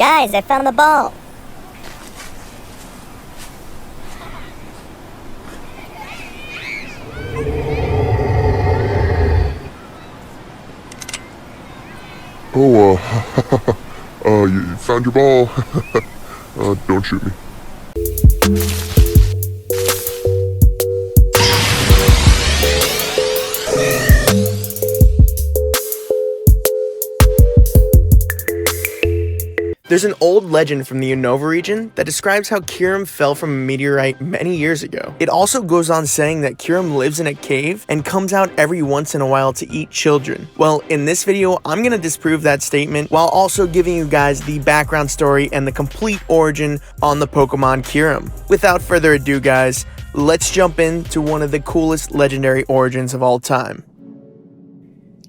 Guys, I found the ball. Oh, you found your ball. Don't shoot me. There's an old legend from the Unova region that describes how Kyurem fell from a meteorite many years ago. It also goes on saying that Kyurem lives in a cave and comes out every once in a while to eat children. Well, in this video, I'm gonna disprove that statement while also giving you guys the background story and the complete origin on the Pokemon Kyurem. Without further ado, guys, let's jump into one of the coolest legendary origins of all time.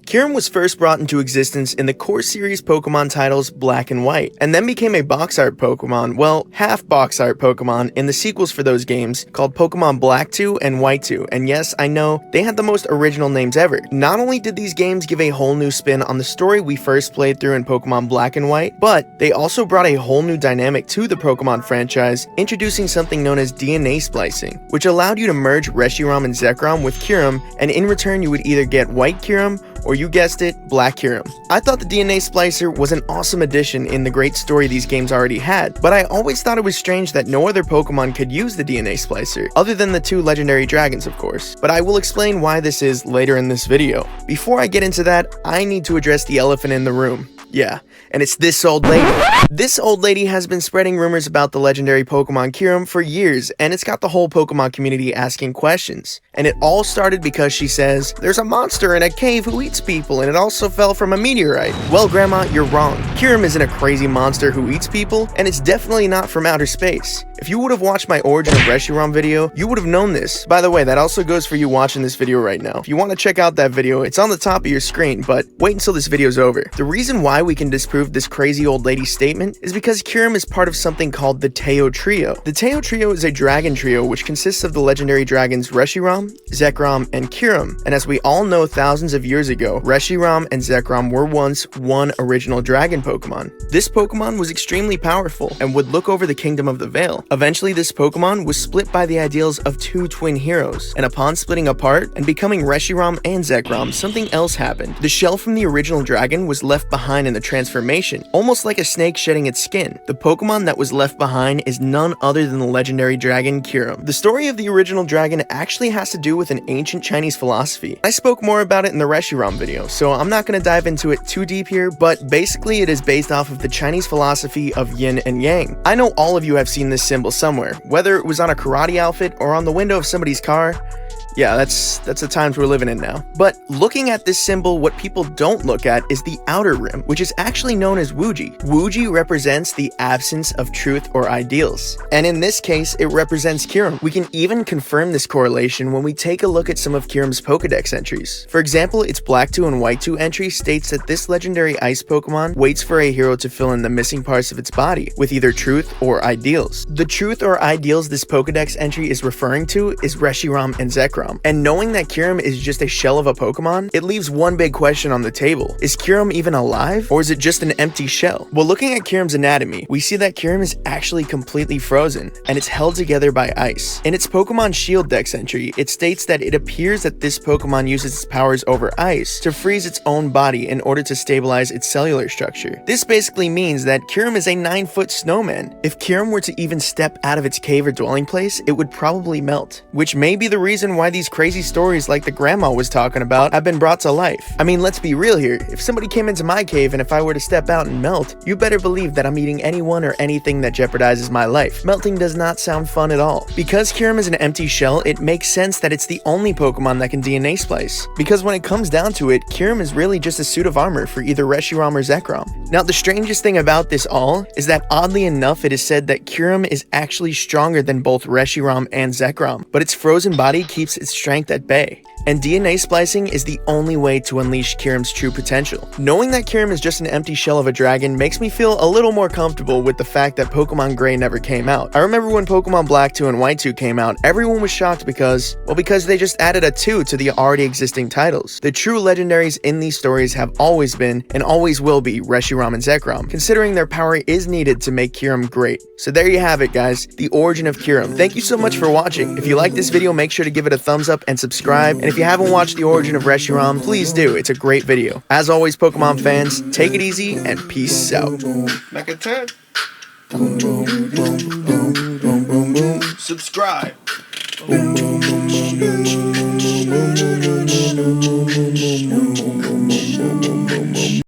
Kyurem was first brought into existence in the core series Pokemon titles Black and White, and then became a box art Pokemon, well, half box art Pokemon in the sequels for those games called Pokemon Black 2 and White 2, and yes, I know, they had the most original names ever. Not only did these games give a whole new spin on the story we first played through in Pokemon Black and White, but they also brought a whole new dynamic to the Pokemon franchise, introducing something known as DNA splicing, which allowed you to merge Reshiram and Zekrom with Kyurem, and in return you would either get White Kyurem, or you guessed it, Black Kyurem. I thought the DNA Splicer was an awesome addition in the great story these games already had, but I always thought it was strange that no other Pokemon could use the DNA Splicer, other than the two legendary dragons, of course. But I will explain why this is later in this video. Before I get into that, I need to address the elephant in the room. Yeah, and it's this old lady. This old lady has been spreading rumors about the legendary Pokemon Kyurem for years, and it's got the whole Pokemon community asking questions. And it all started because she says, there's a monster in a cave who eats people, and it also fell from a meteorite. Well, Grandma, you're wrong. Kyurem isn't a crazy monster who eats people, and it's definitely not from outer space. If you would have watched my Origin of Reshiram video, you would have known this. By the way, that also goes for you watching this video right now. If you want to check out that video, it's on the top of your screen, but wait until this video's over. The reason why we can disprove this crazy old lady's statement is because Kyurem is part of something called the Teo Trio. The Teo Trio is a dragon trio which consists of the legendary dragons Reshiram, Zekrom, and Kyurem. And as we all know, thousands of years ago, Reshiram and Zekrom were once one original dragon Pokemon. This Pokemon was extremely powerful and would look over the Kingdom of the Vale. Eventually, this Pokemon was split by the ideals of two twin heroes, and upon splitting apart and becoming Reshiram and Zekrom, something else happened. The shell from the original dragon was left behind in the transformation, almost like a snake shedding its skin. The Pokemon that was left behind is none other than the legendary dragon Kyurem. The story of the original dragon actually has to do with an ancient Chinese philosophy. I spoke more about it in the Reshiram video, so I'm not going to dive into it too deep here, but basically it is based off of the Chinese philosophy of Yin and Yang. I know all of you have seen this symbol somewhere, whether it was on a karate outfit or on the window of somebody's car. Yeah, that's the times we're living in now. But looking at this symbol, what people don't look at is the outer rim, which is actually known as Wuji. Wuji represents the absence of truth or ideals. And in this case, it represents Kyurem. We can even confirm this correlation when we take a look at some of Kyurem's Pokedex entries. For example, its Black 2 and White 2 entry states that this legendary ice Pokemon waits for a hero to fill in the missing parts of its body with either truth or ideals. The truth or ideals this Pokedex entry is referring to is Reshiram and Zekrom. And knowing that Kyurem is just a shell of a Pokemon, it leaves one big question on the table. Is Kyurem even alive, or is it just an empty shell? Well, looking at Kyurem's anatomy, we see that Kyurem is actually completely frozen, and it's held together by ice. In its Pokemon Shield Dex entry, it states that it appears that this Pokemon uses its powers over ice to freeze its own body in order to stabilize its cellular structure. This basically means that Kyurem is a 9-foot snowman. If Kyurem were to even step out of its cave or dwelling place, it would probably melt, which may be the reason why these crazy stories like the grandma was talking about have been brought to life. I mean, let's be real here. If somebody came into my cave and if I were to step out and melt, you better believe that I'm eating anyone or anything that jeopardizes my life. Melting does not sound fun at all. Because Kyurem is an empty shell, it makes sense that it's the only Pokemon that can DNA splice. Because when it comes down to it, Kyurem is really just a suit of armor for either Reshiram or Zekrom. Now, the strangest thing about this all is that oddly enough, it is said that Kyurem is actually stronger than both Reshiram and Zekrom, but its frozen body keeps its its strength at bay. And DNA splicing is the only way to unleash Kyurem's true potential. Knowing that Kyurem is just an empty shell of a dragon makes me feel a little more comfortable with the fact that Pokemon Gray never came out. I remember when Pokemon Black 2 and White 2 came out, everyone was shocked because they just added a 2 to the already existing titles. The true legendaries in these stories have always been, and always will be, Reshiram and Zekrom, considering their power is needed to make Kyurem great. So there you have it, guys, the origin of Kyurem. Thank you so much for watching. If you like this video, make sure to give it a thumbs up and subscribe, and if you haven't watched the origin of Reshiram, please do. It's a great video. As always, Pokemon fans, take it easy and peace out. Make it 10. Subscribe.